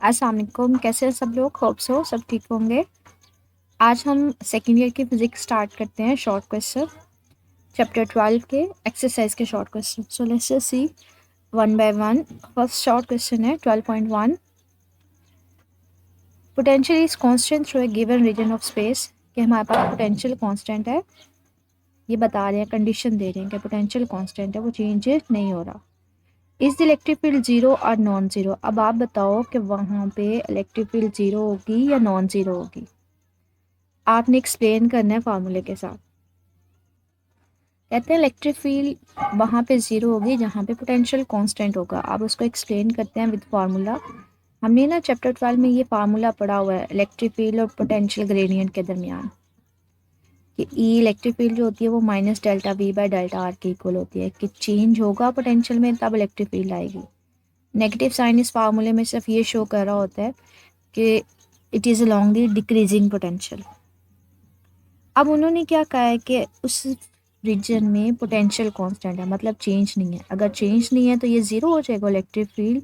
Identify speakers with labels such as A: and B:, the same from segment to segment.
A: अस्सलाम वालेकुम। कैसे हैं सब लोग? होप सो सब ठीक होंगे। आज हम सेकेंड ईयर की फिजिक्स स्टार्ट करते हैं। शॉर्ट क्वेश्चन चैप्टर 12 के एक्सरसाइज के short question. So let's just see one by one. First short question है 12.1। Potential is constant through a given region of space. कि हमारे पास पोटेंशियल कांस्टेंट है, ये बता रहे हैं, कंडीशन दे रहे हैं कि पोटेंशियल कांस्टेंट है, वो चेंज नहीं हो रहा। Is the electric field zero और नॉन जीरो। अब आप बताओ कि वहाँ पे इलेक्ट्रिक फील्ड जीरो होगी या नॉन जीरो होगी। आपने एक्सप्लेन करना है फार्मूले के साथ। कहते हैं इलेक्ट्रिक फील्ड वहाँ पे ज़ीरो होगी जहाँ पे पोटेंशियल कांस्टेंट होगा। आप उसको एक्सप्लेन करते हैं विद फार्मूला। हमने ना चैप्टर 12 में ये फार्मूला पढ़ा हुआ है इलेक्ट्रिक फील्ड और पोटेंशियल ग्रेडियंट के दरमियान, कि ई इलेक्ट्रिक फील्ड जो होती है वो minus delta we by delta R के इक्वल होती है, कि चेंज होगा पोटेंशियल में तब इलेक्ट्रिक फील्ड आएगी। नेगेटिव साइन इस फार्मूले में सिर्फ ये शो कर रहा होता है कि it is along the decreasing potential. अब उन्होंने क्या कहा है कि उस रीजन में पोटेंशियल कांस्टेंट है, मतलब चेंज नहीं है। अगर चेंज नहीं है तो ये ज़ीरो हो जाएगा, इलेक्ट्रिक फील्ड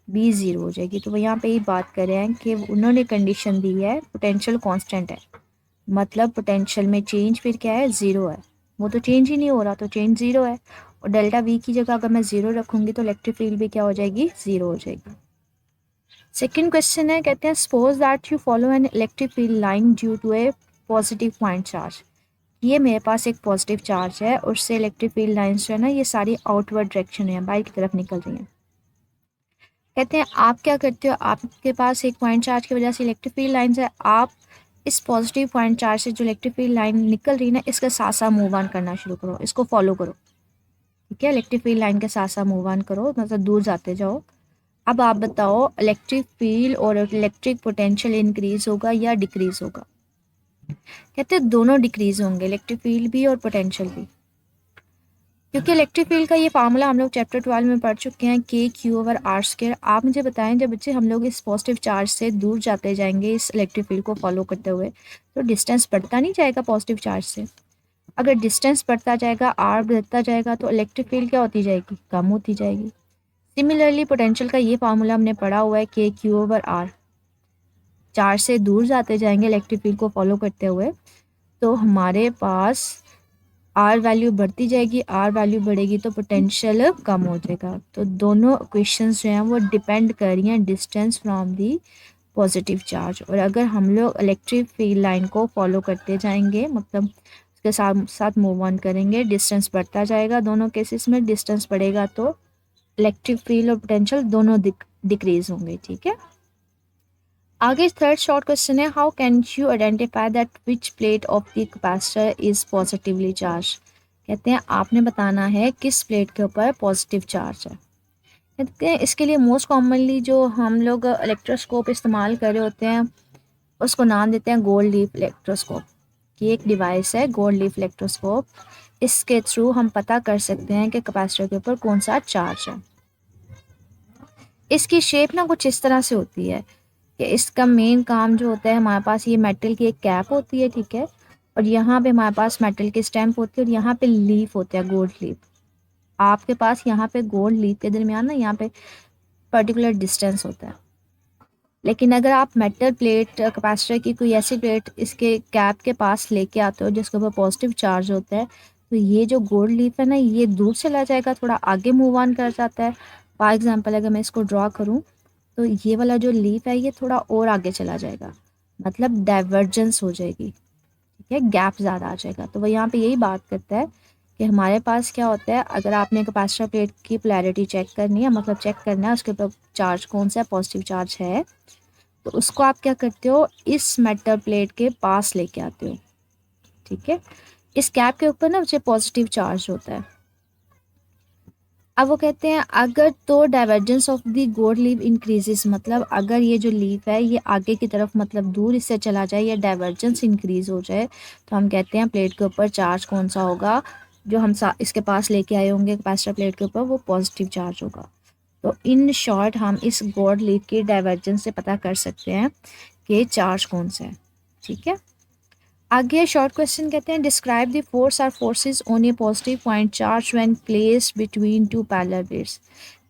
A: भी ज़ीरो हो जाएगी। तो वो यहाँ पे ही बात कर रहे हैं कि उन्होंने कंडीशन दी है पोटेंशियल कांस्टेंट है, मतलब पोटेंशियल में चेंज फिर क्या है, ज़ीरो है। वो तो चेंज ही नहीं हो रहा, तो चेंज ज़ीरो है। और डेल्टा वी की जगह अगर मैं ज़ीरो रखूँगी तो इलेक्ट्रिक फील्ड भी क्या हो जाएगी, ज़ीरो हो जाएगी। सेकेंड क्वेश्चन है, कहते हैं suppose that you follow an electric field line due to a positive point charge. ये मेरे पास एक पॉजिटिव चार्ज है और उससे इलेक्ट्रिक फील्ड लाइंस जो है ना, ये सारी आउटवर्ड डायरेक्शन है, बाहर की तरफ निकल रही हैं। कहते हैं आप क्या करते हो, आपके पास एक पॉइंट चार्ज की वजह से इलेक्ट्रिक फील्ड लाइंस है, आप इस पॉजिटिव पॉइंट चार्ज से जो इलेक्ट्रिक फील्ड लाइन निकल रही है ना, इसके साथ साथ मूव ऑन करना शुरू करो, इसको फॉलो करो। ठीक है, इलेक्ट्रिक फील्ड लाइन के साथ साथ मूव ऑन करो, मतलब दूर जाते जाओ। अब आप बताओ इलेक्ट्रिक फील्ड और इलेक्ट्रिक पोटेंशियल इंक्रीज होगा या डिक्रीज होगा। कहते हैं दोनों डिक्रीज होंगे, इलेक्ट्रिक फील्ड भी और पोटेंशियल भी, क्योंकि इलेक्ट्रिक फील्ड का ये फार्मूला हम लोग चैप्टर 12 में पढ़ चुके हैं, के क्यू ओवर आर स्क्वायर। आप मुझे बताएं, जब बच्चे हम लोग इस पॉजिटिव चार्ज से दूर जाते जाएंगे इस इलेक्ट्रिक फील्ड को फॉलो करते हुए, तो डिस्टेंस बढ़ता नहीं जाएगा पॉजिटिव चार्ज से? अगर डिस्टेंस बढ़ता जाएगा, आर बढ़ता जाएगा, तो इलेक्ट्रिक फील्ड क्या होती जाएगी, कम होती जाएगी। सिमिलरली पोटेंशियल का ये फार्मूला हमने पढ़ा हुआ है, के क्यू ओवर आर। चार्ज से दूर जाते जाएंगे इलेक्ट्रिक फील्ड को फॉलो करते हुए, तो हमारे पास आर वैल्यू बढ़ती जाएगी, आर वैल्यू बढ़ेगी तो पोटेंशियल कम हो जाएगा। तो दोनों इक्वेशंस जो हैं वो डिपेंड कर रही हैं distance from the positive charge. और अगर हम लोग इलेक्ट्रिक फील्ड लाइन को फॉलो करते जाएंगे, मतलब उसके साथ साथ मूव ऑन करेंगे, डिस्टेंस बढ़ता जाएगा। दोनों केसेस में डिस्टेंस बढ़ेगा तो इलेक्ट्रिक फील्ड और पोटेंशियल दोनों डिक्रीज होंगे। ठीक है, आगे थर्ड शॉर्ट क्वेश्चन है, how can you identify that which plate of the capacitor is positively charge. कहते हैं आपने बताना है किस प्लेट के ऊपर पॉजिटिव चार्ज है। कहते हैं इसके लिए मोस्ट कॉमनली जो हम लोग इलेक्ट्रोस्कोप इस्तेमाल कर रहे होते हैं उसको नाम देते हैं गोल्ड लीफ इलेक्ट्रोस्कोप। कि एक डिवाइस है गोल्ड लीफ इलेक्ट्रोस्कोप, इसके थ्रू हम पता कर सकते हैं कि कैपेसिटर के ऊपर कौन सा चार्ज है। इसकी शेप ना कुछ इस तरह से होती है कि इसका मेन काम जो होता है, हमारे पास ये मेटल की एक कैप होती है, ठीक है, और यहाँ पे हमारे पास मेटल की स्टैम्प होती है और यहाँ पे लीफ होता है, गोल्ड लीफ। आपके पास यहाँ पे गोल्ड लीफ के दरमियान ना यहाँ पे पर्टिकुलर डिस्टेंस होता है। लेकिन अगर आप मेटल प्लेट कैपेसिटर की कोई ऐसी प्लेट इसके कैप के पास लेके आते हो जिसके ऊपर पॉजिटिव चार्ज होता है, तो ये जो गोल्ड लीफ है ना, ये दूर चला जाएगा, थोड़ा आगे मूव ऑन कर जाता है। फॉर एग्जाम्पल अगर मैं इसको ड्रॉ करूँ तो ये वाला जो लीफ है ये थोड़ा और आगे चला जाएगा, मतलब डाइवर्जेंस हो जाएगी। ठीक है, गैप ज़्यादा आ जाएगा। तो वह यहाँ पे यही बात करता है कि हमारे पास क्या होता है, अगर आपने कैपेसिटर प्लेट की पोलैरिटी चेक करनी है, मतलब चेक करना है उसके ऊपर चार्ज कौन सा पॉजिटिव चार्ज है, तो उसको आप क्या करते हो, इस मेटल प्लेट के पास लेके आते हो। ठीक है, इस कैप के ऊपर ना मुझे पॉजिटिव चार्ज होता है। अब वो कहते हैं अगर तो divergence of the gold leaf increases, मतलब अगर ये जो लीफ है ये आगे की तरफ, मतलब दूर इससे चला जाए या डाइवर्जेंस इंक्रीज हो जाए, तो हम कहते हैं प्लेट के ऊपर चार्ज कौन सा होगा, जो हम इसके पास लेके आए होंगे कैपेसिटर प्लेट के ऊपर, वो पॉजिटिव चार्ज होगा। तो इन शॉर्ट हम इस गोल्ड लीफ की डाइवर्जेंस से पता कर सकते हैं कि चार्ज कौन सा है। ठीक है, आगे शॉर्ट क्वेश्चन कहते हैं describe the force or forces on a positive point charge when placed between two parallel plates.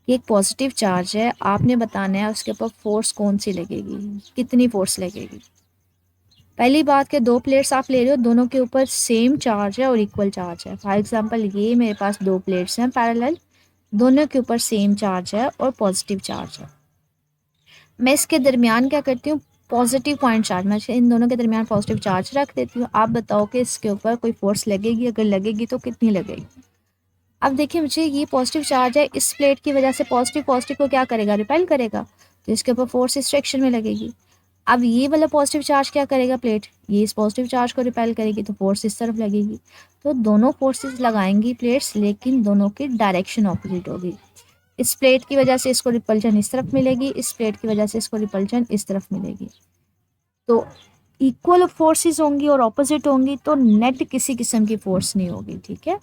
A: कि एक पॉजिटिव चार्ज है, आपने बताना है उसके ऊपर फोर्स कौन सी लगेगी, कितनी फोर्स लगेगी। पहली बात कि दो प्लेट्स आप ले रहे हो, दोनों के ऊपर सेम चार्ज है और इक्वल चार्ज है। फॉर एग्जांपल ये मेरे पास दो प्लेट्स हैं पैरेलल, दोनों के ऊपर सेम चार्ज है और पॉजिटिव चार्ज है। मैं इसके दरमियान क्या करती हूँ, पॉजिटिव पॉइंट चार्ज, मैं इन दोनों के दरमियान पॉजिटिव चार्ज रख देती हूँ। आप बताओ कि इसके ऊपर कोई फोर्स लगेगी, अगर लगेगी तो कितनी लगेगी। अब देखिए मुझे ये पॉजिटिव चार्ज है, इस प्लेट की वजह से पॉजिटिव पॉजिटिव को क्या करेगा, रिपेल करेगा, तो इसके ऊपर फोर्स इस डायरेक्शन में लगेगी। अब ये वाला पॉजिटिव चार्ज क्या करेगा, प्लेट ये इस पॉजिटिव चार्ज को रिपेल करेगी, तो फोर्स इस तरफ लगेगी। तो दोनों फोर्सेस लगाएंगी प्लेट्स, लेकिन दोनों की डायरेक्शन ऑपोजिट होगी। इस प्लेट की वजह से इसको रिपल्जन इस तरफ मिलेगी, इस प्लेट की वजह से इसको रिपल्जन इस तरफ मिलेगी। तो इक्वल फोर्सेस होंगी और ऑपोजिट होंगी, तो नेट किसी किस्म की फोर्स नहीं होगी। ठीक है,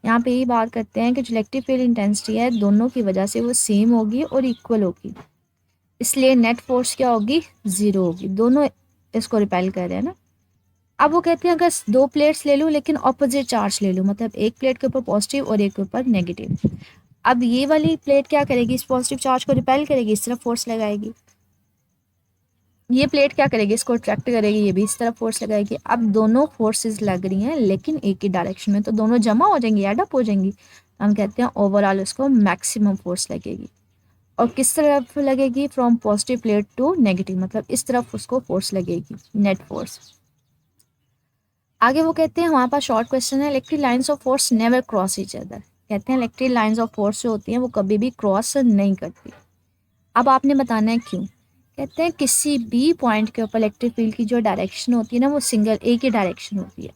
A: यहाँ पे यही बात करते हैं कि जो इलेक्ट्रिक फील्ड इंटेंसिटी है दोनों की वजह से वो सेम होगी और इक्वल होगी, इसलिए नेट फोर्स क्या होगी, जीरो होगी। दोनों इसको रिपेल कर रहे हैं ना। अब वो कहते हैं अगर दो प्लेट्स ले लूँ लेकिन ऑपोजिट चार्ज ले लूँ, मतलब एक प्लेट के ऊपर पॉजिटिव और एक के ऊपर नेगेटिव। अब ये वाली प्लेट क्या करेगी, इस पॉजिटिव चार्ज को रिपेल करेगी, इस तरफ फोर्स लगाएगी। ये प्लेट क्या करेगी, इसको अट्रैक्ट करेगी, ये भी इस तरफ फोर्स लगाएगी। अब दोनों फोर्सेस लग रही हैं लेकिन एक ही डायरेक्शन में, तो दोनों जमा हो जाएंगी, एड अप हो जाएंगी। हम कहते हैं ओवरऑल उसको मैक्सिमम फोर्स लगेगी। और किस तरफ लगेगी, from positive plate to negative, मतलब इस तरफ उसको फोर्स लगेगी, नेट फोर्स। आगे वो कहते हैं हमारे पास शॉर्ट क्वेश्चन है, electric lines of force never cross each other. कहते हैं इलेक्ट्रिक लाइंस ऑफ फोर्स जो होती हैं वो कभी भी क्रॉस नहीं करती। अब आपने बताना है क्यों। कहते हैं किसी भी पॉइंट के ऊपर इलेक्ट्रिक फील्ड की जो डायरेक्शन होती है ना वो सिंगल एक ही डायरेक्शन होती है।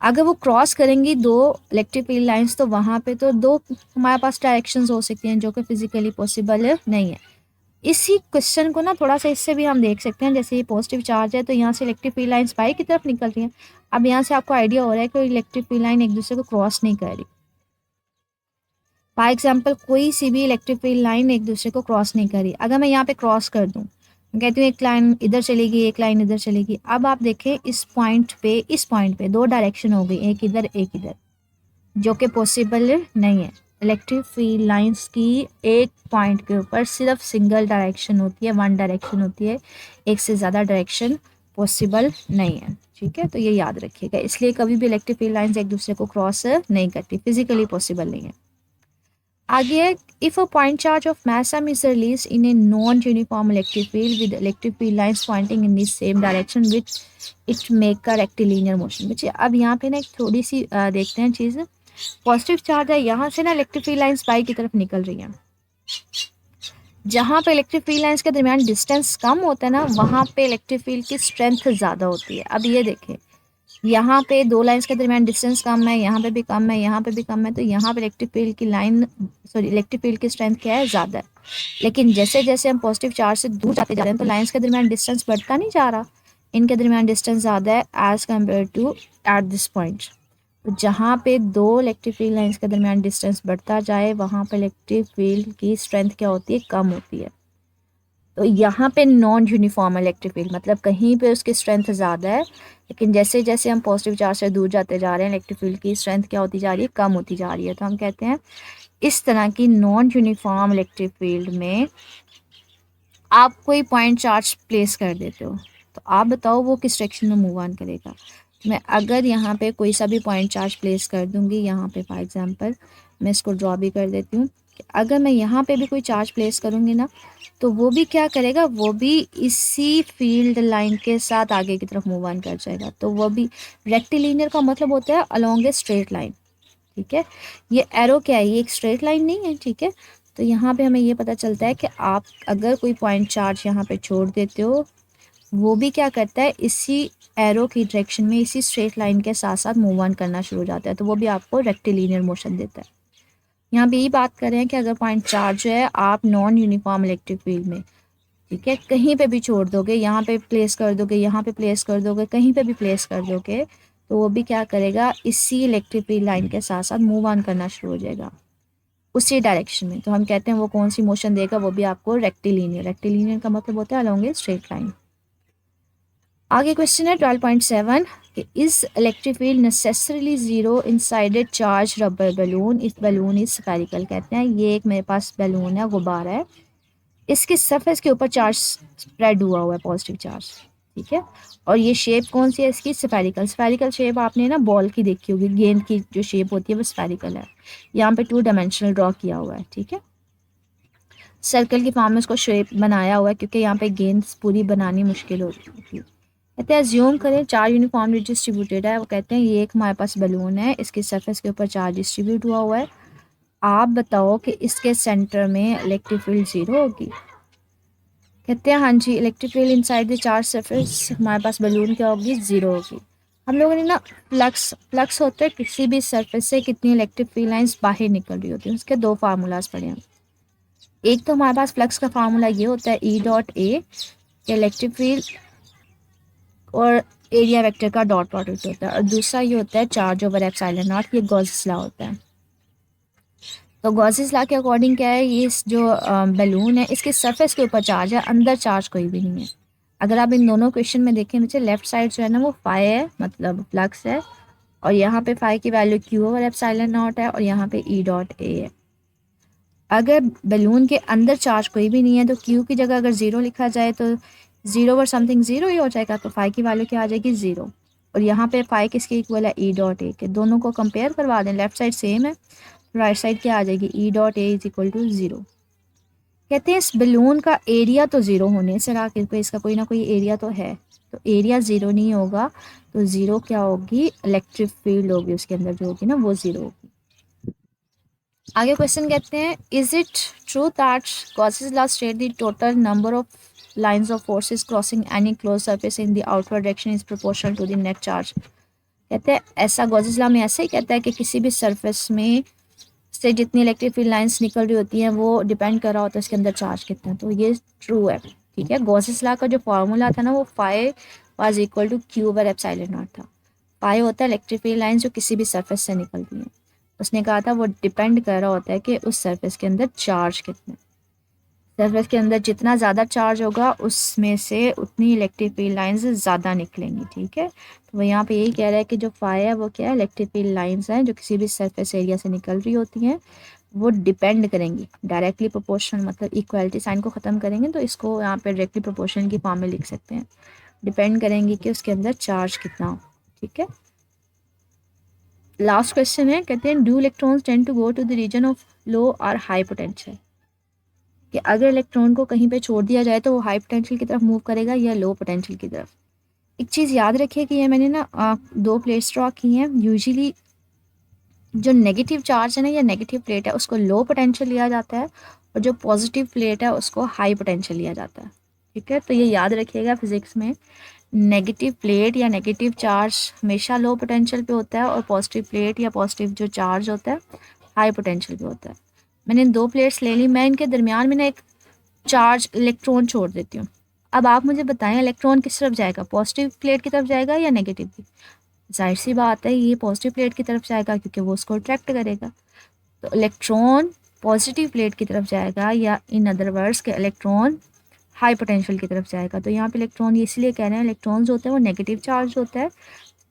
A: अगर वो क्रॉस करेंगी दो इलेक्ट्रिक फील्ड लाइंस, तो वहाँ पे तो दो हमारे पास डायरेक्शंस हो सकती हैं जो कि फिजिकली पॉसिबल नहीं है। इसी क्वेश्चन को ना थोड़ा सा इससे भी हम देख सकते हैं, जैसे ये पॉजिटिव चार्ज है तो यहाँ से इलेक्ट्रिक फील्ड लाइंस बाई की तरफ निकल रही हैं। अब यहाँ से आपको आइडिया हो रहा है कि इलेक्ट्रिक फील्ड लाइन एक दूसरे को क्रॉस नहीं कर रही। फॉर एग्जाम्पल कोई सी भी इलेक्ट्रिक फील्ड लाइन एक दूसरे को क्रॉस नहीं करी। अगर मैं यहाँ पे क्रॉस कर दूँ, कहती हूँ एक लाइन इधर चलेगी एक लाइन इधर चलेगी। अब आप देखें इस पॉइंट पे दो डायरेक्शन हो गई, एक इधर एक इधर, जो कि पॉसिबल नहीं है। इलेक्ट्रिक फील्ड लाइंस की एक पॉइंट के ऊपर सिर्फ सिंगल डायरेक्शन होती है, वन डायरेक्शन होती है, एक से ज़्यादा डायरेक्शन पॉसिबल नहीं है। ठीक है, तो ये याद रखिएगा। इसलिए कभी भी इलेक्ट्रिक फील्ड लाइंस एक दूसरे को क्रॉस नहीं करती, फिजिकली पॉसिबल नहीं है। आगे है, if a point charge of mass m is released in a non-uniform electric field with electric field lines pointing in the same direction which it make a rectilinear motion। बच्चे अब यहाँ पे ना एक थोड़ी सी देखते हैं चीज़। पॉजिटिव चार्ज है, यहाँ से ना इलेक्ट्रिक फील्ड लाइंस बाई की तरफ निकल रही हैं। जहाँ पे इलेक्ट्रिक फील्ड लाइंस के दरमियान डिस्टेंस कम होता है ना, वहाँ पे इलेक्ट्रिक फील्ड की स्ट्रेंथ ज़्यादा होती है। अब ये देखें, यहाँ पे दो लाइंस के दरमियान डिस्टेंस कम है, यहाँ पे भी कम है, यहाँ पे भी कम है, तो यहाँ पे इलेक्ट्रिक फील्ड की इलेक्ट्रिक फील्ड की स्ट्रेंथ क्या है, ज़्यादा है। लेकिन जैसे जैसे हम पॉजिटिव चार्ज से दूर जाते जा रहे हैं तो लाइंस के दरमियान डिस्टेंस बढ़ता नहीं जा रहा, इनके दरमियान डिस्टेंस ज़्यादा है as compare to at this point. तो जहाँ पे दो इलेक्ट्रिक फील्ड लाइंस के दरमियान डिस्टेंस बढ़ता जाए वहाँ पे इलेक्ट्रिक फील्ड की स्ट्रेंथ क्या होती है, कम होती है। तो यहाँ पे नॉन यूनिफॉर्म इलेक्ट्रिक फील्ड, मतलब कहीं पे उसकी स्ट्रेंथ ज़्यादा है, लेकिन जैसे जैसे हम पॉजिटिव चार्ज से दूर जाते जा रहे हैं इलेक्ट्रिक फील्ड की स्ट्रेंथ क्या होती जा रही है, कम होती जा रही है। तो हम कहते हैं इस तरह की नॉन यूनिफॉर्म इलेक्ट्रिक फील्ड में आप कोई पॉइंट चार्ज प्लेस कर देते हो, तो आप बताओ वो किस डायरेक्शन में मूव ऑन करेगा। मैं अगर यहाँ पे कोई सा भी पॉइंट चार्ज प्लेस कर दूंगी, यहाँ पे फॉर एग्जांपल मैं इसको ड्रॉ भी कर देती हूँ, कि अगर मैं यहाँ पे भी कोई चार्ज प्लेस करूँगी ना, तो वो भी क्या करेगा, वो भी इसी फील्ड लाइन के साथ आगे की तरफ मूव ऑन कर जाएगा। तो वो भी रेक्टिलिनियर का मतलब होता है अलोंग ए स्ट्रेट लाइन। ठीक है, ये एरो क्या है, ये एक स्ट्रेट लाइन नहीं है। ठीक है, तो यहाँ पे हमें ये पता चलता है कि आप अगर कोई पॉइंट चार्ज यहाँ पे छोड़ देते हो, वो भी क्या करता है, इसी एरो की डायरेक्शन में इसी स्ट्रेट लाइन के साथ साथ मूव ऑन करना शुरू हो जाता है, तो वो भी आपको रेक्टिलिनियर मोशन देता है। यहाँ पे यही बात कर रहे हैं कि अगर पॉइंट चार्ज है आप नॉन यूनिफॉर्म इलेक्ट्रिक फील्ड में, ठीक है, कहीं पे भी छोड़ दोगे, यहाँ पे प्लेस कर दोगे, यहाँ पे प्लेस कर दोगे, कहीं पे भी प्लेस कर दोगे, तो वो भी क्या करेगा, इसी इलेक्ट्रिक फील्ड लाइन के साथ साथ मूव ऑन करना शुरू हो जाएगा उसी डायरेक्शन में। तो हम कहते हैं वो कौन सी मोशन देगा, वो भी आपको रेक्टिलिनियर। रेक्टिलिनियर का मतलब होता है अलोंग ए स्ट्रेट लाइन। आगे क्वेश्चन है 12.7, कि इस electric field necessarily zero inside a charge rubber balloon if balloon is spherical. कहते हैं ये एक मेरे पास बैलून है, गुब्बारा है, इसके सरफेस के ऊपर चार्ज स्प्रेड हुआ हुआ है, पॉजिटिव चार्ज, ठीक है। और ये शेप कौन सी है इसकी? स्फेरिकल। स्फेरिकल शेप आपने ना बॉल की देखी होगी, गेंद की जो शेप होती है वो स्फेरिकल है। यहाँ पे 2 डायमेंशनल ड्रॉ किया हुआ है, ठीक है। सर्कल की फॉर्म में उसको शेप बनाया हुआ है क्योंकि यहाँ पे गेंद पूरी बनानी मुश्किल होती है। कहते हैं अज्यूम करें 4 यूनिफॉर्मली डिस्ट्रीब्यूटेड है। वो कहते हैं ये एक हमारे पास बलून है, इसके सरफेस के ऊपर चार्ज डिस्ट्रीब्यूट हुआ हुआ है। आप बताओ कि इसके सेंटर में इलेक्ट्रिक फील्ड 0 होगी। कहते हैं हाँ जी, electric field inside the charge surface हमारे पास बलून क्या होगी? 0 होगी। हम लोगों ने ना फ्लक्स फ्लक्स होता है किसी भी सरफेस से कितनी इलेक्ट्रिक फील्ड लाइंस बाहर निकल रही होती है, उसके 2 फार्मूलाज पढ़े हैं। एक तो हमारे पास फ्लक्स का फार्मूला ये होता है ई डॉट ए, इलेक्ट्रिक फील्ड और एरिया वेक्टर का डॉट प्रोडक्ट होता है, और दूसरा ये होता है चार्ज ओवर एप्सिलॉन नॉट, ये गॉसेस लॉ होता है। तो गॉसेस लॉ के अकॉर्डिंग क्या है, ये इस जो बैलून है इसके सरफेस के ऊपर चार्ज है, अंदर चार्ज कोई भी नहीं है। अगर आप इन दोनों क्वेश्चन में देखें नीचे लेफ्ट साइड जो है ना वो फाई है, मतलब फ्लक्स है, और यहाँ पे फाई की value Q over epsilon not है, और यहाँ पे ई डॉट ए है। अगर बैलून के अंदर चार्ज कोई भी नहीं है तो क्यू की जगह अगर 0 लिखा जाए तो 0 और समथिंग 0 ही हो जाएगा, तो फाई की वैल्यू क्या आ जाएगी? 0। और यहाँ पे फाई किसके इक्वल है? ई डॉट ए के। दोनों को कंपेयर करवा दें, लेफ्ट साइड सेम है, राइट साइड क्या आ जाएगी? E dot A is equal to 0। कहते हैं इस बैलून का एरिया तो 0 होने से रहा, क्योंकि इसका कोई ना कोई एरिया तो है, तो एरिया 0 नहीं होगा, तो 0 क्या होगी? इलेक्ट्रिक फील्ड होगी उसके अंदर जो होगी ना वो 0 होगी। आगे क्वेश्चन कहते हैं is it true that Gauss's law state the total number of lines of forces crossing any close surface in the outward direction is proportional to the net charge. कहते हैं ऐसा गॉसेस लॉ में ऐसे ही कहता है कि किसी भी सरफेस में से जितनी इलेक्ट्रिक फील्ड लाइंस निकल रही होती हैं वो डिपेंड कर रहा होता है इसके अंदर चार्ज कितना है, तो ये ट्रू है, ठीक है। गॉसेस लॉ का जो फॉर्मूला था ना वो phi was equal to q over epsilon not था। फाई होता है इलेक्ट्रिक फील्ड लाइंस जो किसी भी सरफेस से निकलती हैं, उसने कहा था वो डिपेंड कर रहा होता है कि उस सरफेस के अंदर चार्ज कितना है। सरफेस के अंदर जितना ज़्यादा चार्ज होगा उसमें से उतनी इलेक्ट्रिक फील्ड लाइंस ज़्यादा निकलेंगी, ठीक है। तो वो यहाँ पे यही कह रहा है कि जो फाई है वो क्या है? इलेक्ट्रिक फील्ड लाइंस हैं जो किसी भी सरफेस एरिया से निकल रही होती हैं, वो डिपेंड करेंगी डायरेक्टली प्रोपोर्शनल, मतलब इक्वालिटी साइन को ख़त्म करेंगे तो इसको यहाँ पे डायरेक्टली प्रोपोर्शनल की फॉर्म में लिख सकते हैं। डिपेंड करेंगी कि उसके अंदर चार्ज कितना हो, ठीक है। लास्ट क्वेश्चन है, कहते हैं do electrons tend to go to the region of low और हाई पोटेंशियल। कि अगर इलेक्ट्रॉन को कहीं पे छोड़ दिया जाए तो वो हाई पोटेंशियल की तरफ मूव करेगा या लो पोटेंशियल की तरफ। एक चीज़ याद रखिए कि ये मैंने ना 2 प्लेट्स ड्रॉ की हैं। यूजुअली जो नेगेटिव चार्ज है ना या नेगेटिव प्लेट है उसको लो पोटेंशियल लिया जाता है, और जो पॉजिटिव प्लेट है उसको हाई पोटेंशियल लिया जाता है, ठीक है। तो ये याद रखिएगा फिजिक्स में, नेगेटिव प्लेट या नेगेटिव चार्ज हमेशा लो पोटेंशियल पे होता है, और पॉजिटिव प्लेट या पॉजिटिव जो चार्ज होता है हाई पोटेंशियल पे होता है। मैंने 2 प्लेट्स ले ली, मैं इनके दरमियान में ना एक चार्ज इलेक्ट्रॉन छोड़ देती हूँ। अब आप मुझे बताएं इलेक्ट्रॉन किस तरफ जाएगा? पॉजिटिव प्लेट की तरफ जाएगा या नेगेटिव की? जाहिर सी बात है ये पॉजिटिव प्लेट की तरफ जाएगा क्योंकि वो उसको अट्रैक्ट करेगा। तो इलेक्ट्रॉन पॉजिटिव प्लेट की तरफ जाएगा, या इन अदर वर्ड्स के इलेक्ट्रॉन हाई पोटेंशियल की तरफ जाएगा। तो यहाँ पे इलेक्ट्रॉन ये इसलिए कह रहे हैं इलेक्ट्रॉन्स होते हैं वो नेगेटिव चार्ज होता है,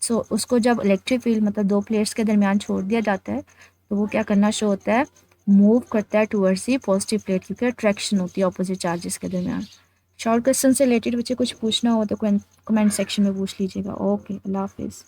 A: सो उसको जब इलेक्ट्रिक फील्ड मतलब 2 प्लेट्स के दरमियान छोड़ दिया जाता है तो वो क्या करना शो होता है? मूव करता है टूवर्ड्स दी पॉजिटिव प्लेट, क्योंकि अट्रैक्शन होती है ऑपोजिट चार्जेस के दरमियान। शॉर्ट क्वेश्चन से रिलेटेड बच्चे कुछ पूछना हो तो कमेंट सेक्शन में पूछ लीजिएगा। ओके, अल्लाह हाफिज़।